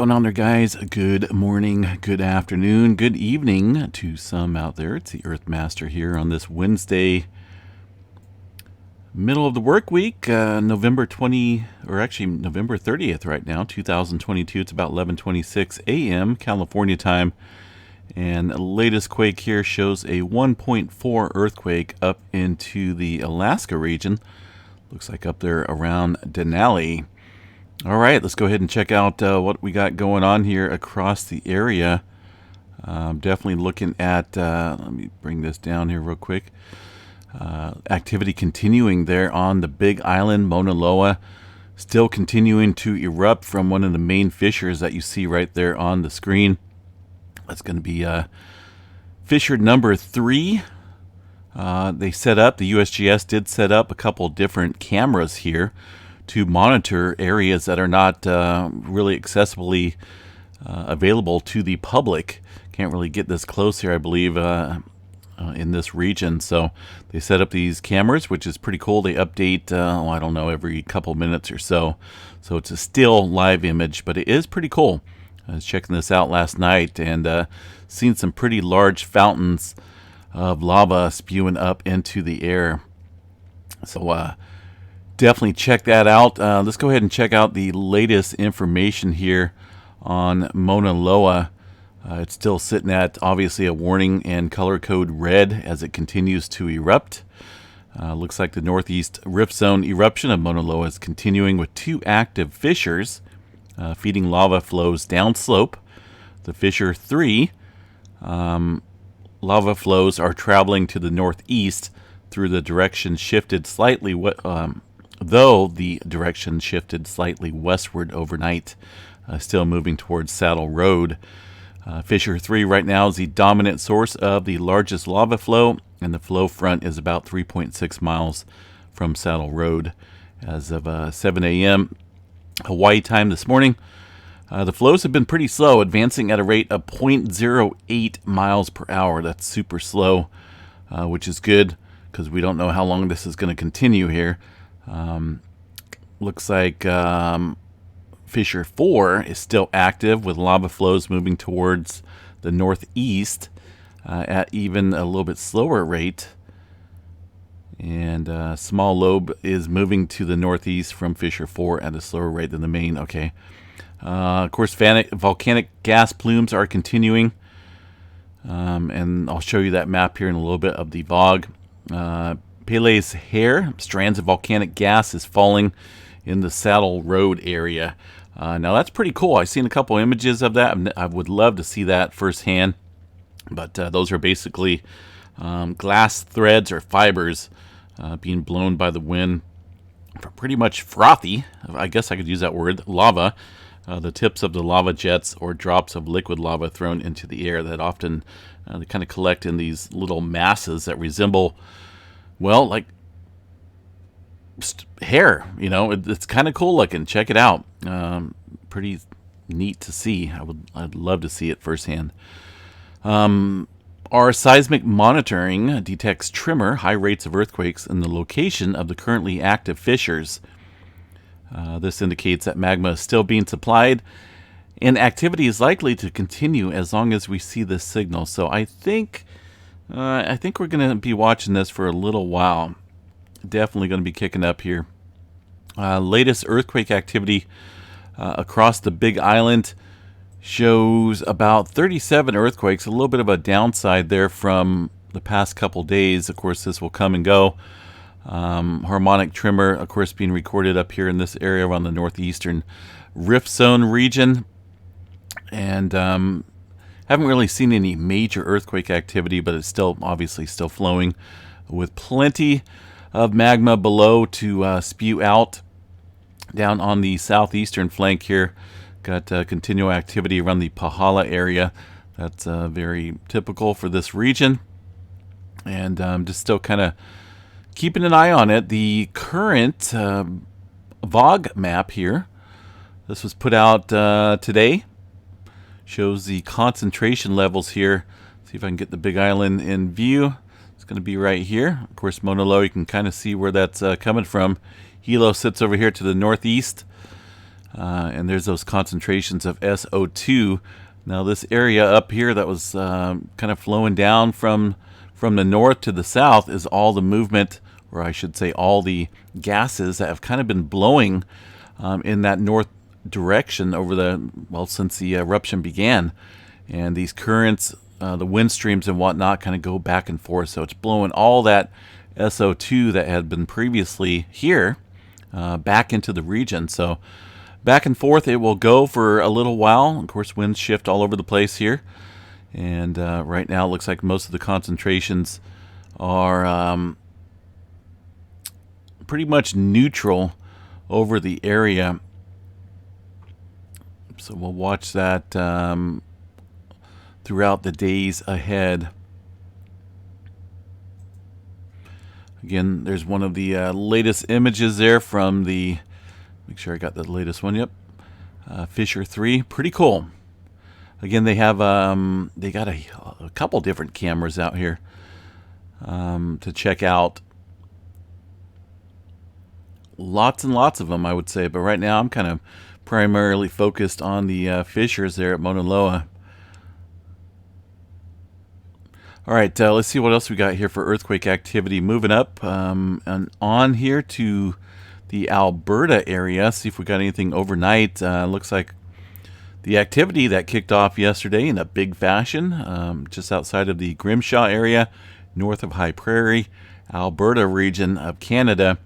Going on there, guys? Good morning, good afternoon, good evening to some out there. It's the Earth Master here on this Wednesday, middle of the work week, November 30th right now, 2022. It's about 11:26 a.m. California time, and the latest quake here shows a 1.4 earthquake up into the Alaska region. Looks like up there around Denali. All right, let's go ahead and check out what we got going on here across the area. Definitely looking at, let me bring this down here real quick. Activity continuing there on the Big Island, Mauna Loa. Still continuing to erupt from one of the main fissures that you see right there on the screen. That's going to be fissure number 3. The USGS did set up a couple different cameras here to monitor areas that are not really accessibly available to the public. Can't really get this close here, I believe, in this region. So they set up these cameras, which is pretty cool. They update, I don't know, every couple minutes or so. So it's a still live image, but it is pretty cool. I was checking this out last night and seen some pretty large fountains of lava spewing up into the air. So definitely check that out. Let's go ahead and check out the latest information here on Mauna Loa. It's still sitting at obviously a warning and color code red as it continues to erupt. Looks like the northeast rift zone eruption of Mauna Loa is continuing with 2 active fissures feeding lava flows downslope. The fissure 3 lava flows are traveling to the northeast through the direction shifted slightly though the direction shifted slightly westward overnight, still moving towards Saddle Road. Fissure 3 right now is the dominant source of the largest lava flow, and the flow front is about 3.6 miles from Saddle Road. As of 7 a.m. Hawaii time this morning, the flows have been pretty slow, advancing at a rate of 0.08 miles per hour. That's super slow, which is good because we don't know how long this is going to continue here. Looks like fissure 4 is still active with lava flows moving towards the northeast at even a little bit slower rate. And small lobe is moving to the northeast from fissure 4 at a slower rate than the main. Okay. Of course, volcanic gas plumes are continuing. And I'll show you that map here in a little bit of the VOG. Pele's hair, strands of volcanic gas, is falling in the Saddle Road area. Now that's pretty cool. I've seen a couple images of that. I would love to see that firsthand. But those are basically glass threads or fibers being blown by the wind from pretty much frothy, I guess I could use that word, lava. The tips of the lava jets or drops of liquid lava thrown into the air that often they kind of collect in these little masses that resemble, well, like hair. It's kind of cool looking. Check it out. Pretty neat to see. I'd love to see it firsthand. Our seismic monitoring detects tremor, high rates of earthquakes, and the location of the currently active fissures. This indicates that magma is still being supplied, and activity is likely to continue as long as we see this signal. So I think we're going to be watching this for a little while. Definitely going to be kicking up here. Latest earthquake activity across the Big Island shows about 37 earthquakes, a little bit of a downside there from the past couple days. Of course, this will come and go. Harmonic tremor, of course, being recorded up here in this area around the northeastern rift zone region. And haven't really seen any major earthquake activity, but it's still obviously still flowing with plenty of magma below to spew out. Down on the southeastern flank here, got continual activity around the Pahala area. That's very typical for this region. And just still kind of keeping an eye on it. The current VOG map here, this was put out today, shows the concentration levels here. See if I can get the Big Island in view. It's going to be right here. Of course, Mauna Loa, you can kind of see where that's coming from. Hilo sits over here to the northeast. and there's those concentrations of SO2. Now this area up here that was kind of flowing down from the north to the south is all the movement, or I should say all the gases that have kind of been blowing in that north direction since the eruption began. And these currents, the wind streams and whatnot, kind of go back and forth. So it's blowing all that SO2 that had been previously here back into the region. So back and forth it will go for a little while. Of course, winds shift all over the place here. And right now it looks like most of the concentrations are pretty much neutral over the area. So we'll watch that throughout the days ahead. Again, there's one of the latest images there from the, make sure I got the latest one, yep, Fisher 3, pretty cool. Again, they have they got a couple different cameras out here to check out. Lots and lots of them, I would say, but right now I'm kind of primarily focused on the fissures there at Mauna Loa. All right, let's see what else we got here for earthquake activity. Moving up and on here to the Alberta area. See if we got anything overnight. Looks like the activity that kicked off yesterday in a big fashion, just outside of the Grimshaw area, north of High Prairie, Alberta region of Canada.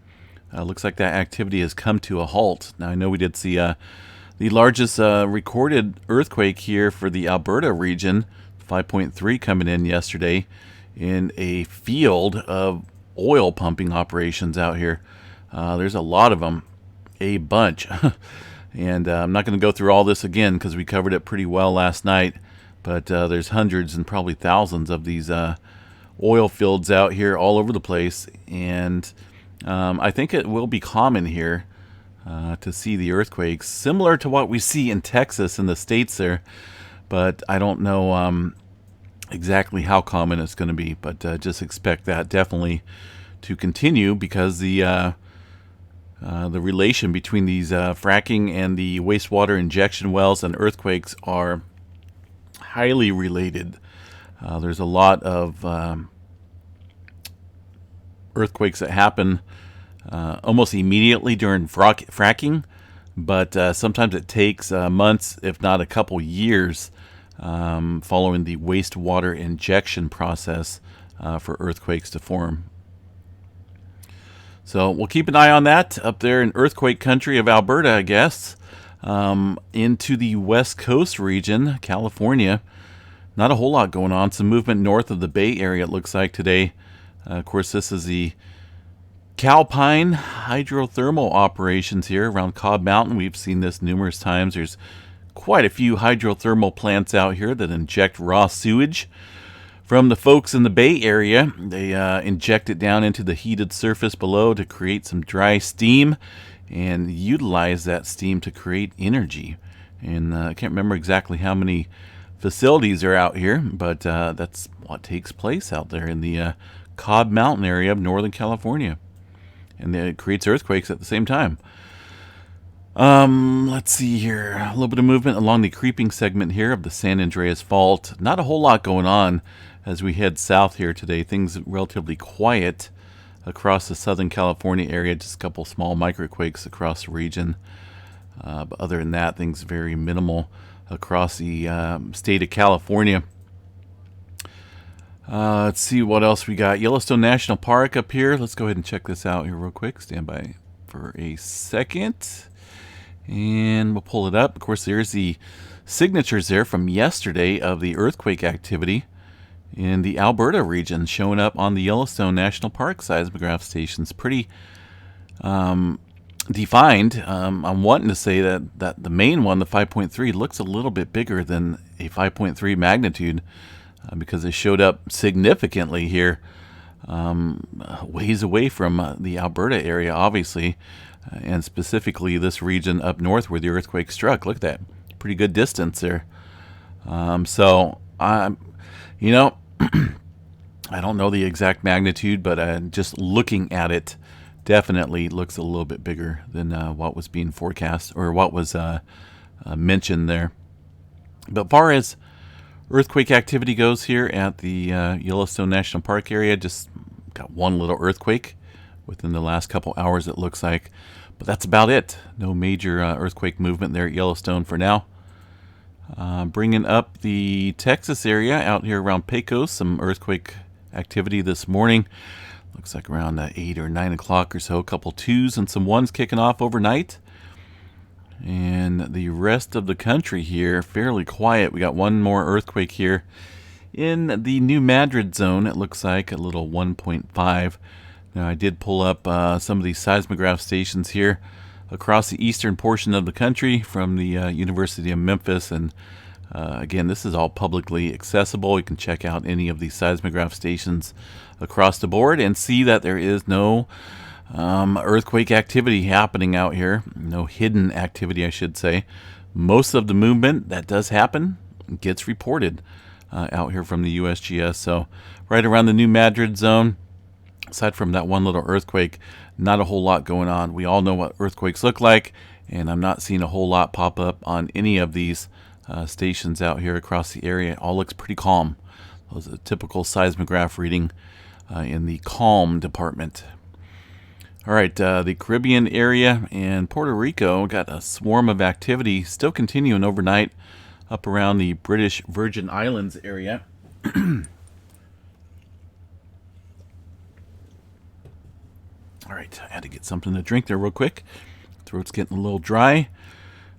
Looks like that activity has come to a halt. Now, I know we did see the largest recorded earthquake here for the Alberta region, 5.3 coming in yesterday in a field of oil pumping operations out here. There's a lot of them, a bunch. And I'm not going to go through all this again because we covered it pretty well last night. But there's hundreds and probably thousands of these oil fields out here all over the place. And I think it will be common here to see the earthquakes, similar to what we see in Texas in the States there. But I don't know exactly how common it's going to be. But just expect that definitely to continue because the relation between these fracking and the wastewater injection wells and earthquakes are highly related. There's a lot of earthquakes that happen almost immediately during fracking, but sometimes it takes months, if not a couple years, following the wastewater injection process for earthquakes to form. So we'll keep an eye on that up there in earthquake country of Alberta, I guess. Into the West Coast region, California. Not a whole lot going on. Some movement north of the Bay Area, it looks like today. Of course, this is the Calpine hydrothermal operations here around Cobb Mountain. We've seen this numerous times. There's quite a few hydrothermal plants out here that inject raw sewage from the folks in the Bay Area. They inject it down into the heated surface below to create some dry steam and utilize that steam to create energy. And I can't remember exactly how many facilities are out here, but that's what takes place out there in the Cobb Mountain area of Northern California. And it creates earthquakes at the same time. Let's see here. A little bit of movement along the creeping segment here of the San Andreas Fault. Not a whole lot going on as we head south here today. Things relatively quiet across the Southern California area. Just a couple small microquakes across the region. But other than that, things very minimal across the state of California. Let's see what else we got. Yellowstone National Park up here. Let's go ahead and check this out here real quick. Stand by for a second. And we'll pull it up. Of course, there's the signatures there from yesterday of the earthquake activity in the Alberta region showing up on the Yellowstone National Park seismograph stations. Pretty defined. I'm wanting to say that the main one, the 5.3, looks a little bit bigger than a 5.3 magnitude because it showed up significantly here, ways away from the Alberta area, obviously, and specifically this region up north where the earthquake struck. Look at that. Pretty good distance there. So, you know, I don't know the exact magnitude, but just looking at it definitely looks a little bit bigger than what was being forecast or what was mentioned there. But far as earthquake activity goes here at the Yellowstone National Park area, just got one little earthquake within the last couple hours, it looks like. But that's about it. No major earthquake movement there at Yellowstone for now. Bringing up the Texas area out here around Pecos, some earthquake activity this morning. Looks like around 8 or 9 o'clock or so. A couple 2s and some 1s kicking off overnight. And the rest of the country here, fairly quiet. We got one more earthquake here in the New Madrid zone. It looks like a little 1.5. Now, I did pull up some of these seismograph stations here across the eastern portion of the country from the University of Memphis. And again, this is all publicly accessible. You can check out any of these seismograph stations across the board and see that there is no earthquake activity happening out here. No hidden activity, I should say. Most of the movement that does happen gets reported out here from the USGS. So right around the New Madrid zone, aside from that one little earthquake, not a whole lot going on. We all know what earthquakes look like, and I'm not seeing a whole lot pop up on any of these stations out here across the area. It all looks pretty calm. Those are a typical seismograph reading in the calm department. All right, the Caribbean area and Puerto Rico got a swarm of activity still continuing overnight up around the British Virgin Islands area. All right, I had to get something to drink there real quick. Throat's getting a little dry.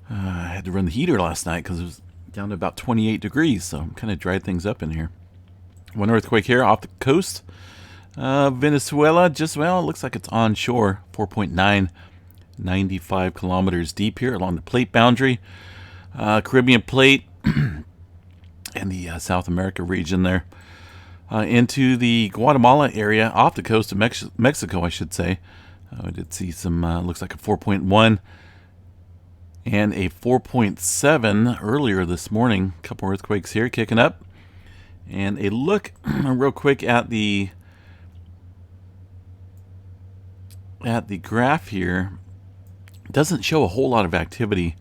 I had to run the heater last night because it was down to about 28 degrees, so kind of dried things up in here. One earthquake here off the coast. Venezuela, just, well, it looks like it's onshore. 4.9, 95 kilometers deep here along the plate boundary. Caribbean plate and the South America region there. Into the Guatemala area, off the coast of Mexico, I should say. I did see some, looks like a 4.1 and a 4.7 earlier this morning. A couple earthquakes here kicking up. And a look real quick at the graph here. Doesn't show a whole lot of activity.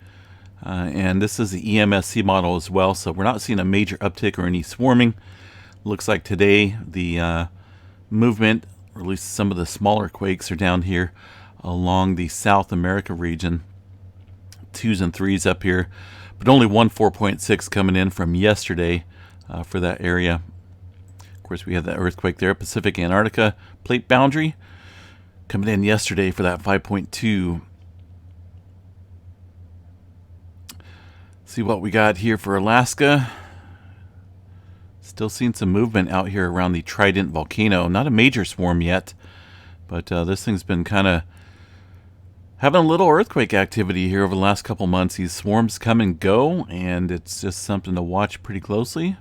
And this is the EMSC model as well, so we're not seeing a major uptick or any swarming. Looks like today the movement, or at least some of the smaller quakes, are down here along the South America region. 2s and 3s up here, but only one 4.6 coming in from yesterday for that area. Of course, we had that earthquake there, Pacific Antarctica plate boundary, coming in yesterday for that 5.2. See what we got here for Alaska. Still seeing some movement out here around the Trident volcano. Not a major swarm yet, but this thing's been kind of having a little earthquake activity here over the last couple months. These swarms come and go, and it's just something to watch pretty closely.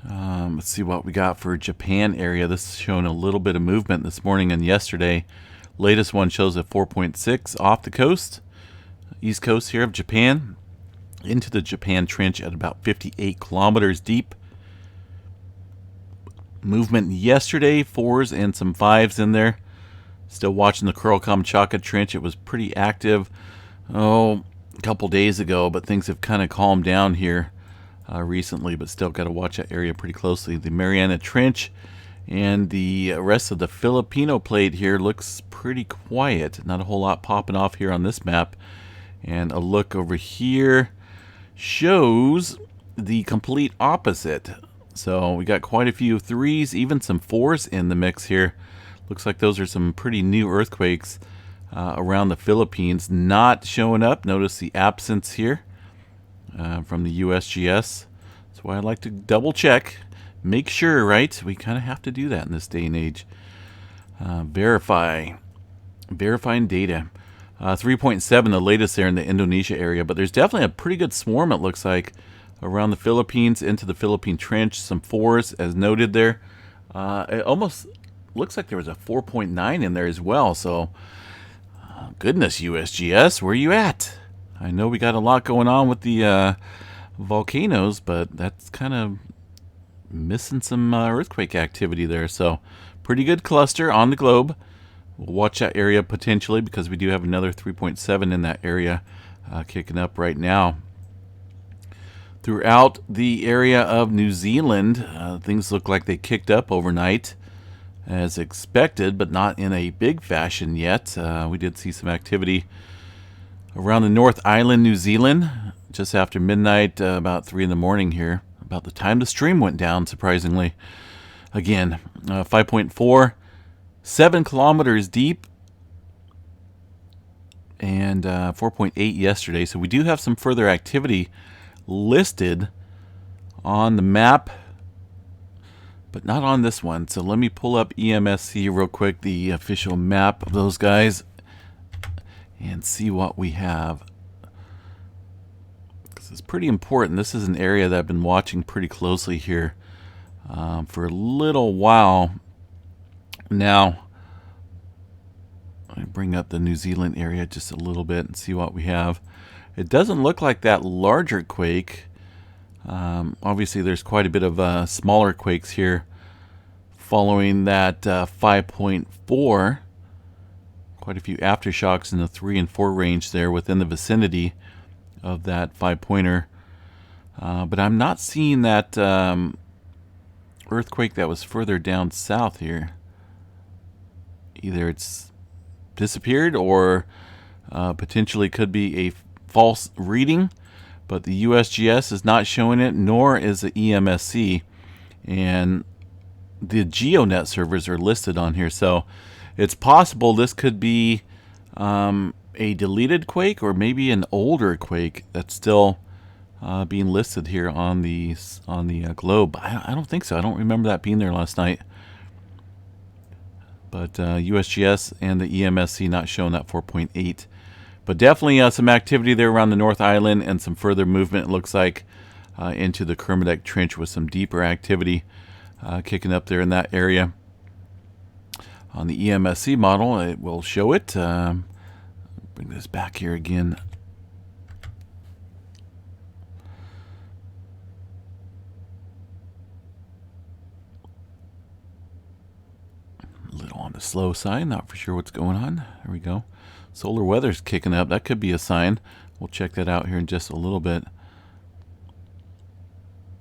Let's see what we got for Japan area. This is showing a little bit of movement this morning and yesterday. Latest one shows a 4.6 off the coast, east coast here of Japan, into the Japan Trench at about 58 kilometers deep. Movement yesterday, 4s and some 5s in there. Still watching the Kuril-Kamchatka Trench. It was pretty active, a couple days ago, but things have kind of calmed down here recently, but still got to watch that area pretty closely. The Mariana Trench and the rest of the Filipino plate here looks pretty quiet. Not a whole lot popping off here on this map. And a look over here shows the complete opposite. So we got quite a few 3s, even some 4s in the mix here. Looks like those are some pretty new earthquakes around the Philippines. Not showing up. Notice the absence here from the USGS. That's why I like to double check. Make sure, right? We kind of have to do that in this day and age. Verifying data. 3.7, the latest there in the Indonesia area, but there's definitely a pretty good swarm, it looks like, around the Philippines, into the Philippine Trench. Some 4s, as noted there. It almost looks like there was a 4.9 in there as well, so goodness, USGS, where are you at? I know we got a lot going on with the volcanoes, but that's kind of missing some earthquake activity there, so pretty good cluster on the globe. We'll watch that area potentially because we do have another 3.7 in that area kicking up right now. Throughout the area of New Zealand, things look like they kicked up overnight as expected, but not in a big fashion yet. We did see some activity around the North Island, New Zealand, just after midnight, about 3 in the morning here, about the time the stream went down, surprisingly. Again, 5.4, 7 kilometers deep, and 4.8 yesterday. So we do have some further activity listed on the map, but not on this one. So let me pull up EMSC real quick, the official map of those guys, and see what we have. Because it's pretty important. This is an area that I've been watching pretty closely here for a little while now. Let me bring up the New Zealand area just a little bit and see what we have. It doesn't look like that larger quake. Obviously, there's quite a bit of smaller quakes here following that 5.4. Quite a few aftershocks in the 3 and 4 range there within the vicinity of that 5-pointer. But I'm not seeing that earthquake that was further down south here. Either it's disappeared or potentially could be a false reading, but the USGS is not showing it, nor is the EMSC, and the GeoNet servers are listed on here, so it's possible this could be a deleted quake or maybe an older quake that's still being listed here on the globe. I don't think so. I don't remember that being there last night. But USGS and the EMSC not showing that 4.8. But definitely some activity there around the North Island and some further movement, it looks like, into the Kermadec Trench with some deeper activity kicking up there in that area. On the EMSC model, it will show it. Bring this back here again. A little on the slow side, not for sure what's going on. There we go. Solar weather's kicking up. That could be a sign. We'll check that out here in just a little bit.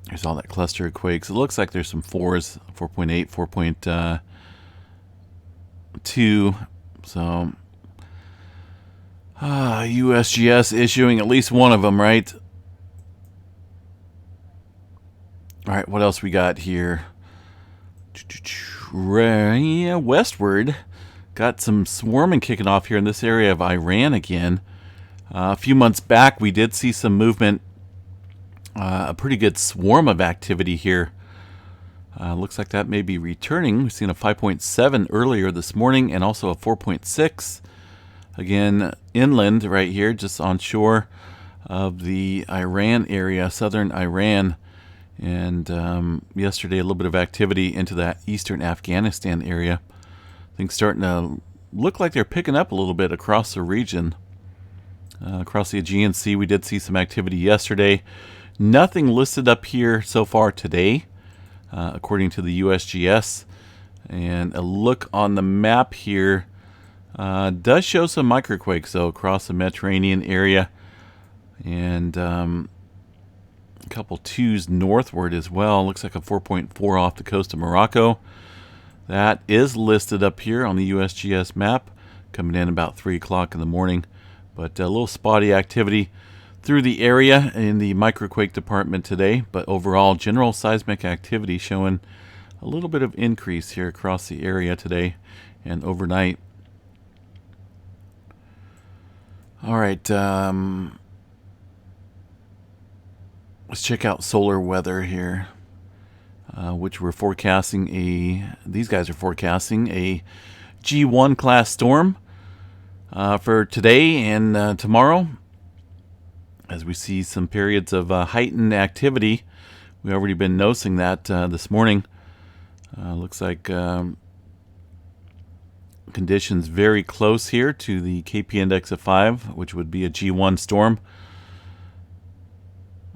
There's all that cluster of quakes. It looks like there's some 4s, 4.8, 4.2. So, USGS issuing at least one of them, right? All right, what else we got here? Westward, got some swarming kicking off here in this area of Iran again. A few months back, we did see some movement, a pretty good swarm of activity here. Looks like that may be returning. We've seen a 5.7 earlier this morning and also a 4.6. Again, inland right here, just on shore of the Iran area, southern Iran. And yesterday, a little bit of activity into that eastern Afghanistan area. Things starting to look like they're picking up a little bit across the region. Across the Aegean Sea, we did see some activity yesterday. Nothing listed up here so far today, according to the USGS. And a look on the map here does show some microquakes, though, across the Mediterranean area. And a couple 2s northward as well. Looks like a 4.4 off the coast of Morocco. That is listed up here on the USGS map, coming in about 3 o'clock in the morning. But a little spotty activity through the area in the microquake department today. But overall, general seismic activity showing a little bit of increase here across the area today and overnight. All right, let's check out solar weather here, which we're forecasting these guys are forecasting a G1 class storm for today and tomorrow. As we see some periods of heightened activity, we've already been noticing that this morning. Looks like conditions very close here to the KP index of 5, which would be a G1 storm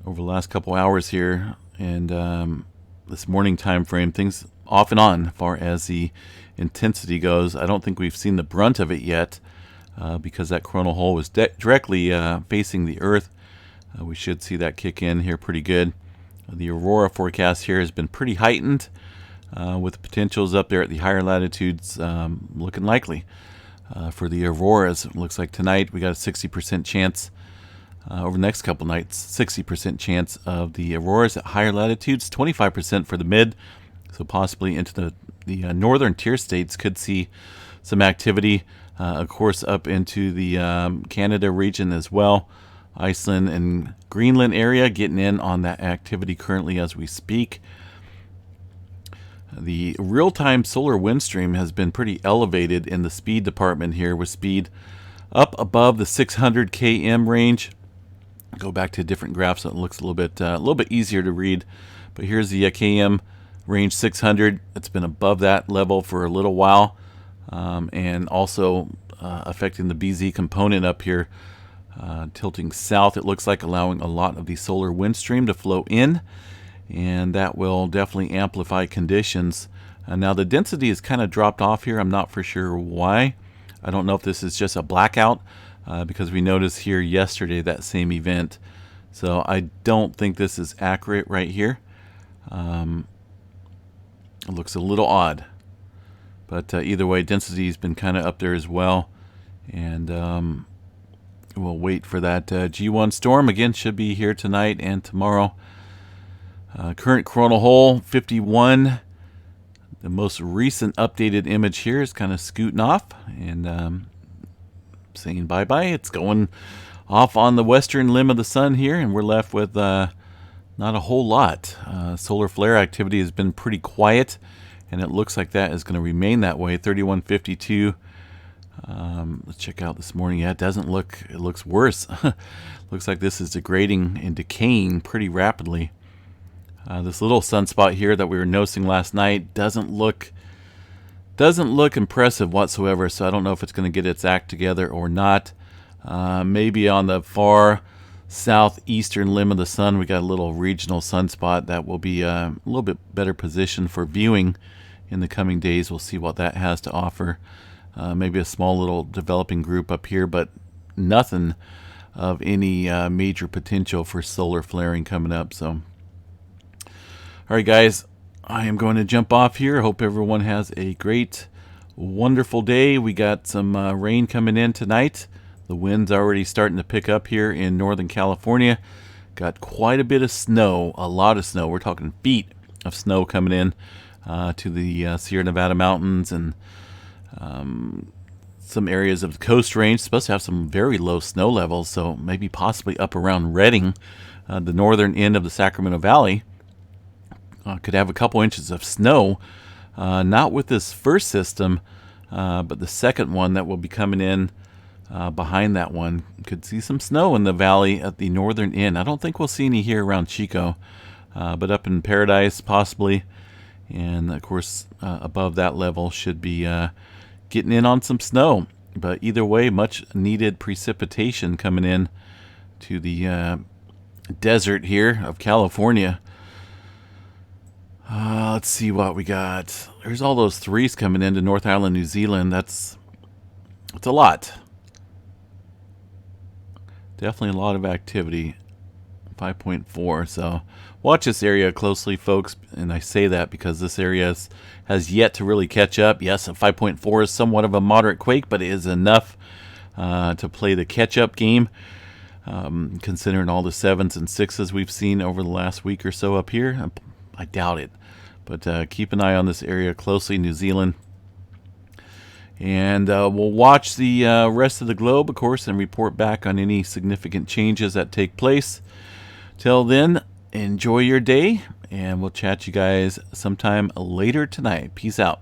over the last couple hours here. And this morning time frame, things off and on as far as the intensity goes. I don't think we've seen the brunt of it yet because that coronal hole was directly facing the Earth. We should see that kick in here pretty good. The aurora forecast here has been pretty heightened with potentials up there at the higher latitudes looking likely for the auroras. It looks like tonight we got a 60% chance over the next couple nights, 60% chance of the auroras at higher latitudes, 25% for the mid, so possibly into the northern tier states could see some activity, of course up into the Canada region as well. Iceland and Greenland area getting in on that activity currently as we speak. The real-time solar wind stream has been pretty elevated in the speed department here, with speed up above the 600 km range. Go back to a different graph so it looks a little bit easier to read. But here's the km range 600. It's been above that level for a little while, and also affecting the BZ component up here. Tilting south, it looks like, allowing a lot of the solar wind stream to flow in, and that will definitely amplify conditions. Now the density has kind of dropped off here. I'm not for sure why. I don't know if this is just a blackout because we noticed here yesterday that same event. So I don't think this is accurate right here. It looks a little odd, but either way, density has been kind of up there as well, and we'll wait for that G1 storm. Again, should be here tonight and tomorrow. Current coronal hole 51. The most recent updated image here is kind of scooting off and saying bye-bye. It's going off on the western limb of the sun here, and we're left with not a whole lot. Solar flare activity has been pretty quiet, and it looks like that is going to remain that way. 3152. Let's check out this morning. Yeah, it doesn't look, it looks worse. Looks like this is degrading and decaying pretty rapidly. This little sunspot here that we were noticing last night doesn't look impressive whatsoever, so I don't know if it's going to get its act together or not. Maybe on the far southeastern limb of the sun we got a little regional sunspot that will be a little bit better positioned for viewing in the coming days. We'll see what that has to offer. Maybe a small little developing group up here, but nothing of any major potential for solar flaring coming up. So, all right, guys, I am going to jump off here. Hope everyone has a great, wonderful day. We got some rain coming in tonight. The wind's already starting to pick up here in Northern California. Got quite a bit of snow, a lot of snow. We're talking feet of snow coming in to the Sierra Nevada mountains and some areas of the Coast Range. Supposed to have some very low snow levels, so maybe possibly up around Redding, the northern end of the Sacramento Valley. Could have a couple inches of snow, not with this first system, but the second one that will be coming in behind that one. Could see some snow in the valley at the northern end. I don't think we'll see any here around Chico, but up in Paradise possibly, and of course above that level should be getting in on some snow. But either way, much needed precipitation coming in to the desert here of California. Let's see what we got. There's all those threes coming into North Island, New Zealand. It's a lot. Definitely a lot of activity. 5.4. So watch this area closely, folks. And I say that because this area has yet to really catch up. Yes, a 5.4 is somewhat of a moderate quake, but it is enough to play the catch-up game, considering all the 7s and 6s we've seen over the last week or so up here. I doubt it. But keep an eye on this area closely, New Zealand. And we'll watch the rest of the globe, of course, and report back on any significant changes that take place. Till then, enjoy your day, and we'll chat you guys sometime later tonight. Peace out.